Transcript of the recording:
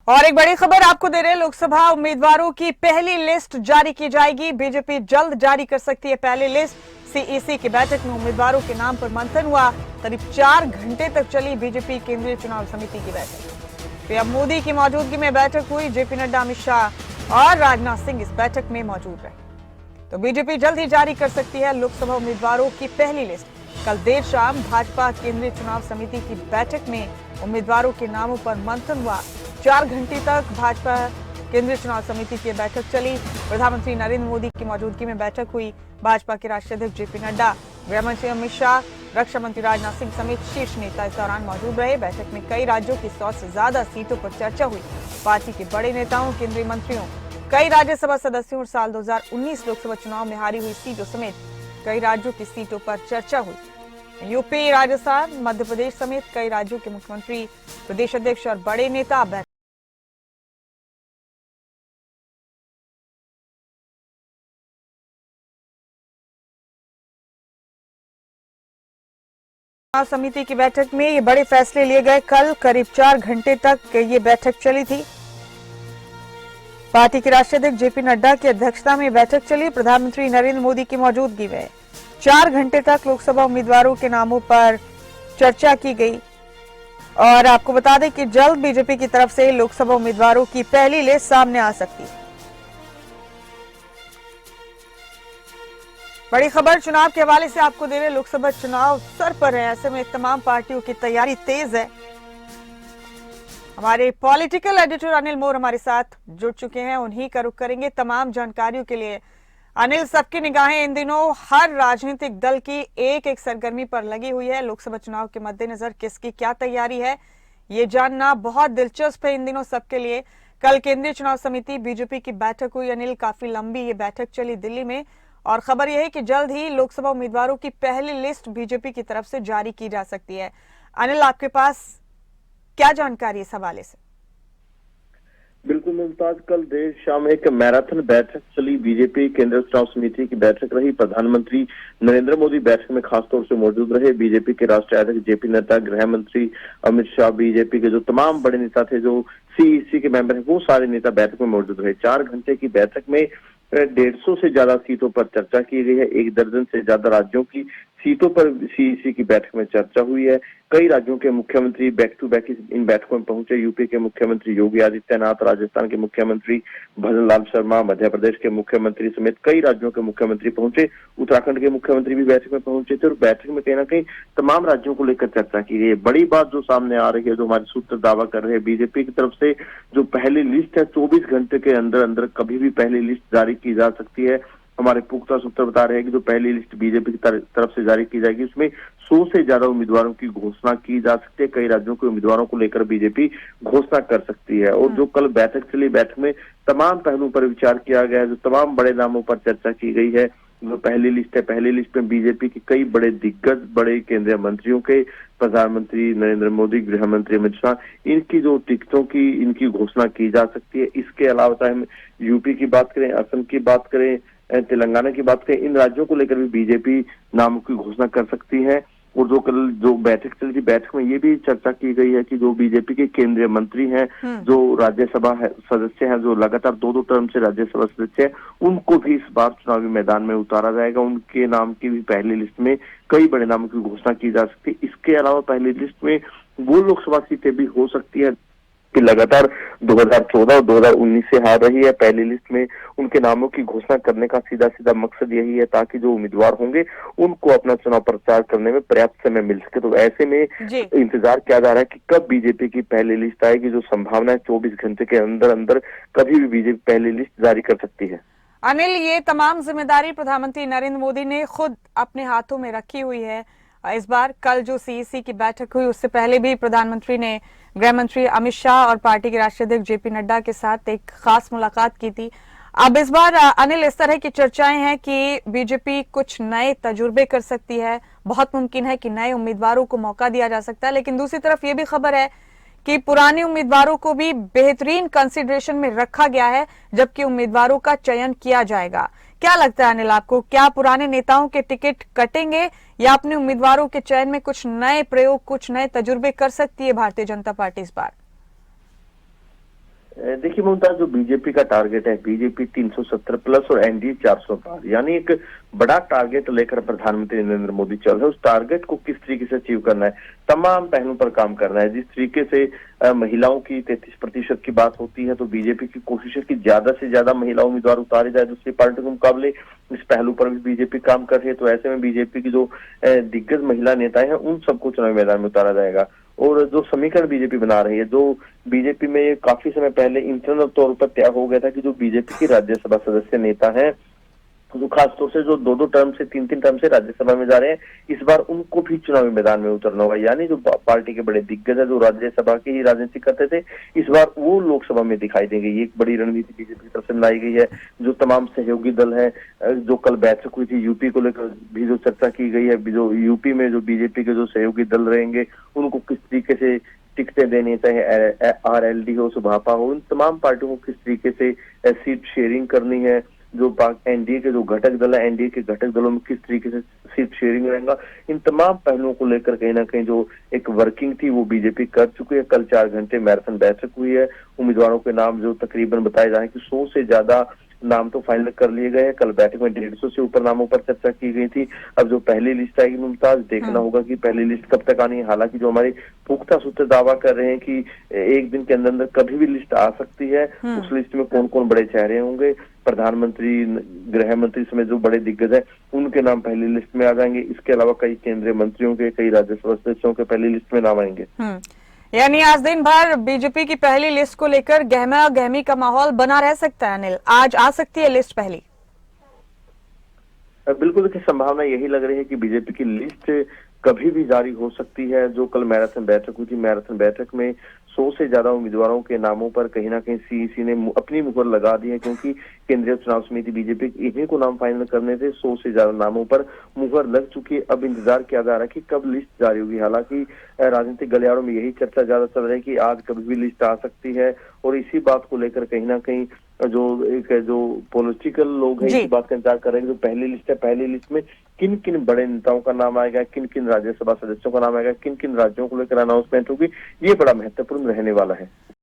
और एक बड़ी खबर आपको दे रहे हैं, लोकसभा उम्मीदवारों की पहली लिस्ट जारी की जाएगी। बीजेपी जल्द जारी कर सकती है पहली लिस्ट। सीईसी की बैठक में उम्मीदवारों के नाम पर मंथन हुआ। करीब 4 घंटे तक चली बीजेपी केंद्रीय चुनाव समिति की बैठक। पीएम मोदी की मौजूदगी में बैठक हुई। जेपी नड्डा, अमित शाह और राजनाथ सिंह इस बैठक में मौजूद रहे। तो बीजेपी जल्द ही जारी कर सकती है लोकसभा उम्मीदवारों की पहली लिस्ट। कल देर शाम भाजपा केंद्रीय चुनाव समिति की बैठक में उम्मीदवारों के नामों पर मंथन हुआ। 4 घंटे तक भाजपा केंद्रीय चुनाव समिति की बैठक चली। प्रधानमंत्री नरेंद्र मोदी की मौजूदगी में बैठक हुई। भाजपा के राष्ट्रीय अध्यक्ष जेपी नड्डा, गृहमंत्री अमित शाह, रक्षा मंत्री राजनाथ सिंह समेत शीर्ष नेता इस दौरान मौजूद रहे। बैठक में कई राज्यों की 100 से ज्यादा सीटों पर चर्चा हुई। पार्टी के बड़े नेताओं, केंद्रीय मंत्रियों, कई राज्यसभा सदस्यों और साल 2019 लोकसभा चुनाव में हारी हुई सीटों समेत कई राज्यों की सीटों पर चर्चा हुई। यूपी, राजस्थान, मध्य प्रदेश समेत कई राज्यों के मुख्यमंत्री, प्रदेश अध्यक्ष और बड़े नेता बैठक समिति की बैठक में ये बड़े फैसले लिए गए। कल करीब 4 घंटे तक ये बैठक चली थी। पार्टी के राष्ट्रीय अध्यक्ष जेपी नड्डा की अध्यक्षता में बैठक चली। प्रधानमंत्री नरेंद्र मोदी की मौजूदगी में 4 घंटे तक लोकसभा उम्मीदवारों के नामों पर चर्चा की गई। और आपको बता दें कि जल्द बीजेपी की तरफ से लोकसभा उम्मीदवारों की पहली लिस्ट सामने आ सकती है। बड़ी खबर चुनाव के हवाले से आपको दे रहे, लोकसभा चुनाव सर पर है। ऐसे में तमाम पार्टियों की तैयारी तेज है। हमारे पॉलिटिकल एडिटर अनिल मोर हमारे साथ जुड़ चुके हैं, उन्हीं का रुख करेंगे तमाम जानकारियों के लिए। अनिल, सबकी निगाहें इन दिनों हर राजनीतिक दल की एक एक सरगर्मी पर लगी हुई है। लोकसभा चुनाव के मद्देनजर किसकी क्या तैयारी है, ये जानना बहुत दिलचस्प है इन दिनों सबके लिए। कल केंद्रीय चुनाव समिति बीजेपी की बैठक हुई। अनिल, काफी लंबी ये बैठक चली दिल्ली में और खबर यह है कि जल्द ही लोकसभा उम्मीदवारों की पहली लिस्ट बीजेपी की तरफ से जारी की जा सकती है। अनिल, आपके पास क्या जानकारी इस हवाले से? बिल्कुल मुमताज, कल देर शाम एक मैराथन बैठक चली। बीजेपी केंद्रीय चुनाव समिति की बैठक रही। प्रधानमंत्री नरेंद्र मोदी बैठक में खासतौर से मौजूद रहे। बीजेपी के राष्ट्रीय अध्यक्ष जेपी नड्डा, गृह मंत्री अमित शाह, बीजेपी के जो तमाम बड़े नेता थे, जो सीईसी के मेंबर हैं, वो सारे नेता बैठक में मौजूद रहे। 4 घंटे की बैठक में 150 से ज्यादा सीटों पर चर्चा की गई है। 1 दर्जन से ज्यादा राज्यों की सीटों पर सीईसी की बैठक में चर्चा हुई है। कई राज्यों के मुख्यमंत्री बैक टू बैक इन बैठकों में पहुंचे। यूपी के मुख्यमंत्री योगी आदित्यनाथ, राजस्थान के मुख्यमंत्री भजन लाल शर्मा, मध्य प्रदेश के मुख्यमंत्री समेत कई राज्यों के मुख्यमंत्री पहुंचे। उत्तराखंड के मुख्यमंत्री भी बैठक में पहुंचे थे और बैठक में कहीं ना कहीं तमाम राज्यों को लेकर चर्चा की गई है। बड़ी बात जो सामने आ रही है, जो हमारे सूत्र दावा कर रहे हैं, बीजेपी की तरफ से जो पहली लिस्ट है 24 घंटे के अंदर अंदर कभी भी पहली लिस्ट जारी की जा सकती है। हमारे पुख्ता सूत्र बता रहे हैं कि जो पहली लिस्ट बीजेपी की तरफ से जारी की जाएगी, उसमें 100 से ज्यादा उम्मीदवारों की घोषणा की जा सकती है। कई राज्यों के उम्मीदवारों को लेकर बीजेपी घोषणा कर सकती है। और जो कल बैठक चली, बैठक में तमाम पहलुओं पर विचार किया गया है। जो तमाम बड़े नामों पर चर्चा की गई है। जो पहली लिस्ट है, पहली लिस्ट में बीजेपी के कई बड़े दिग्गज, बड़े केंद्रीय मंत्रियों के, प्रधानमंत्री नरेंद्र मोदी, गृह मंत्री अमित शाह, इनकी जो टिकटों की इनकी घोषणा की जा सकती है। इसके अलावा चाहे हम यूपी की बात करें, असम की बात करें, तेलंगाना की बात करें, इन राज्यों को लेकर भी बीजेपी नामों की घोषणा कर सकती है। और जो कल जो बैठक चली थी, बैठक में ये भी चर्चा की गई है कि जो बीजेपी के केंद्रीय मंत्री हैं, जो राज्यसभा सदस्य हैं, जो लगातार 2-2 टर्म से राज्यसभा सदस्य हैं, उनको भी इस बार चुनावी मैदान में उतारा जाएगा। उनके नाम की भी पहली लिस्ट में कई बड़े नामों की घोषणा की जा सकती है। इसके अलावा पहली लिस्ट में वो लोकसभा सीटें भी हो सकती है कि लगातार 2014 और 2019 से हार रही है। पहली लिस्ट में उनके नामों की घोषणा करने का सीधा सीधा मकसद यही है ताकि जो उम्मीदवार होंगे उनको अपना चुनाव प्रचार करने में पर्याप्त समय मिल सके। तो ऐसे में इंतजार किया जा रहा है कि कब बीजेपी की पहली लिस्ट आएगी। जो संभावना है 24 घंटे के अंदर अंदर कभी भी बीजेपी पहली लिस्ट जारी कर सकती है। अनिल, ये तमाम जिम्मेदारी प्रधानमंत्री नरेंद्र मोदी ने खुद अपने हाथों में रखी हुई है इस बार। कल जो सीईसी की बैठक हुई, उससे पहले भी प्रधानमंत्री ने गृह मंत्री अमित शाह और पार्टी के राष्ट्रीय अध्यक्ष जेपी नड्डा के साथ एक खास मुलाकात की थी। अब इस बार अनिल, इस तरह की चर्चाएं हैं कि बीजेपी कुछ नए तजुर्बे कर सकती है। बहुत मुमकिन है कि नए उम्मीदवारों को मौका दिया जा सकता है, लेकिन दूसरी तरफ ये भी खबर है कि पुराने उम्मीदवारों को भी बेहतरीन कंसिडरेशन में रखा गया है, जबकि उम्मीदवारों का चयन किया जाएगा। क्या लगता है अनिल आपको, क्या पुराने नेताओं के टिकट कटेंगे या अपने उम्मीदवारों के चयन में कुछ नए प्रयोग, कुछ नए तजुर्बे कर सकती है भारतीय जनता पार्टी इस बार? देखिए मुमताज, जो बीजेपी का टारगेट है, बीजेपी 370 प्लस और एनडीए 400 पार, यानी एक बड़ा टारगेट लेकर प्रधानमंत्री नरेंद्र मोदी चल रहे हैं। उस टारगेट को किस तरीके से अचीव करना है, तमाम पहलुओं पर काम करना है। जिस तरीके से महिलाओं की 33% की बात होती है, तो बीजेपी की कोशिश है कि ज्यादा से ज्यादा महिला उम्मीदवार उतारे जाए दूसरी पार्टी के मुकाबले। इस पहलू पर भी बीजेपी काम कर रही है। तो ऐसे में बीजेपी की जो दिग्गज महिला नेता है, उन सबको चुनावी मैदान में उतारा जाएगा। और जो समीकरण बीजेपी बना रही है, जो बीजेपी में ये काफी समय पहले इंटरनल तौर पर तय हो गया था कि जो बीजेपी की राज्यसभा सदस्य नेता हैं, जो खासतौर से जो 2-2 टर्म से 3-3 टर्म से राज्यसभा में जा रहे हैं, इस बार उनको भी चुनावी मैदान में उतरना होगा। यानी जो पार्टी के बड़े दिग्गज है, जो राज्यसभा की ही राजनीति करते थे, इस बार वो लोकसभा में दिखाई देंगे। ये एक बड़ी रणनीति बीजेपी की तरफ से बनाई गई है। जो तमाम सहयोगी दल है, जो कल बैठक हुई थी यूपी को लेकर भी जो चर्चा की गई है, जो यूपी में जो बीजेपी के जो सहयोगी दल रहेंगे, उनको किस तरीके से टिकटें देनी, चाहे आरएलडी हो, सुभापा हो, इन तमाम पार्टियों को किस तरीके से सीट शेयरिंग करनी है। जो एनडीए के जो घटक दल है, एनडीए के घटक दलों में किस तरीके से सीट शेयरिंग रहेगा, इन तमाम पहलुओं को लेकर कहीं ना कहीं जो एक वर्किंग थी वो बीजेपी कर चुकी है। कल 4 घंटे मैराथन बैठक हुई है। उम्मीदवारों के नाम जो तकरीबन बताए जा रहे हैं कि 100 से ज्यादा नाम तो फाइनल कर लिए गए हैं। कल बैठक में 150 से ऊपर नामों पर चर्चा की गई थी। अब जो पहली लिस्ट आएगी मुमताज, देखना होगा कि पहली लिस्ट कब तक आनी है। हालांकि जो हमारे पुख्ता सूत्र दावा कर रहे हैं कि एक दिन के अंदर अंदर कभी भी लिस्ट आ सकती है। उस लिस्ट में कौन कौन बड़े चेहरे होंगे, प्रधानमंत्री, गृह मंत्री समेत जो बड़े दिग्गज है, उनके नाम पहली लिस्ट में आ जाएंगे। इसके अलावा कई केंद्रीय मंत्रियों के, कई राज्यसभा सदस्यों के पहली लिस्ट में नाम आएंगे। यानी आज दिन भर बीजेपी की पहली लिस्ट को लेकर गहमा गहमी का माहौल बना रह सकता है। अनिल, आज आ सकती है लिस्ट पहली? बिल्कुल, देखिए संभावना यही लग रही है कि बीजेपी की लिस्ट कभी भी जारी हो सकती है। जो कल मैराथन बैठक हुई थी, मैराथन बैठक में 100 से ज्यादा उम्मीदवारों के नामों पर कहीं ना कहीं सीईसी ने अपनी मुहर लगा दी है, क्योंकि केंद्रीय चुनाव समिति बीजेपी इन्हीं को नाम फाइनल करने थे। 100 से ज्यादा नामों पर मुहर लग चुकी है। अब इंतजार किया जा रहा है कि कब लिस्ट जारी होगी। हालांकि राजनीतिक गलियारों में यही चर्चा ज्यादा चल रही है कि आज कभी भी लिस्ट आ सकती है। और इसी बात को लेकर कहीं ना कहीं जो पॉलिटिकल लोग हैं, इसी बात का इंतजार कर रहे हैं कि जो पहली लिस्ट है, पहली लिस्ट में किन किन बड़े नेताओं का नाम आएगा, किन किन राज्यसभा सदस्यों का नाम आएगा, किन किन राज्यों को लेकर अनाउंसमेंट होगी, ये बड़ा महत्वपूर्ण रहने वाला है।